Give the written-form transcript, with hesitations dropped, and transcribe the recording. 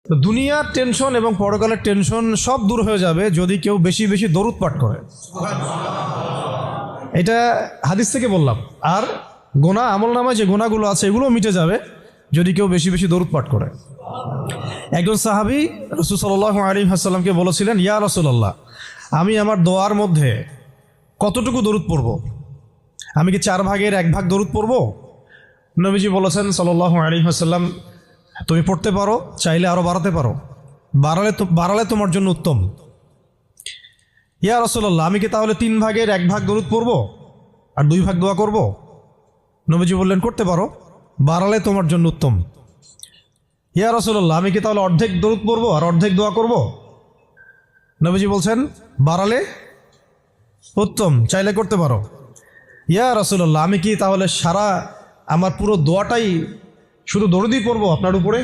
তো দুনিয়ার টেনশন এবং পরকালের টেনশন সব দূর হয়ে যাবে যদি কেউ বেশি বেশি দরুদ পাঠ করে। এটা হাদিস থেকে বললাম। আর গোনা আমলনামায় যে গোনাগুলো আছে এগুলোও মিটে যাবে যদি কেউ বেশি বেশি দরুদ পাঠ করে। একজন সাহাবী রাসূল সাল্লাল্লাহু আলাইহি ওয়াসাল্লামকে বলেছিলেন, ইয়া রাসূলুল্লাহ, আমি আমার দোয়ার মধ্যে কতটুকু দরুদ পড়ব? আমি কি 4 ভাগের 1 ভাগ দরুদ পড়ব? নবীজি বলেছেন সাল্লাল্লাহু আলাইহি ওয়াসাল্লাম, তুমি পড়তে পারো, চাইলে আরো বাড়াতে পারো, বাড়ালে তোমার জন্য উত্তম। ইয়া রাসূলুল্লাহ, আমি কি তাহলে 3 ভাগের 1 ভাগ দরুদ পড়ব আর 2 ভাগ দোয়া করব? নবীজি বললেন, করতে পারো, বাড়ালে তোমার জন্য উত্তম। ইয়া রাসূলুল্লাহ, আমি কি তাহলে অর্ধেক দরুদ পড়ব আর অর্ধেক দোয়া করব? নবীজি বলছেন, বাড়ালে উত্তম, চাইলে করতে পারো। ইয়া রাসূলুল্লাহ, আমি কি তাহলে সারা আমার পুরো দোয়াটাই শুধু দরুদই পড়ব আপনার উপরে?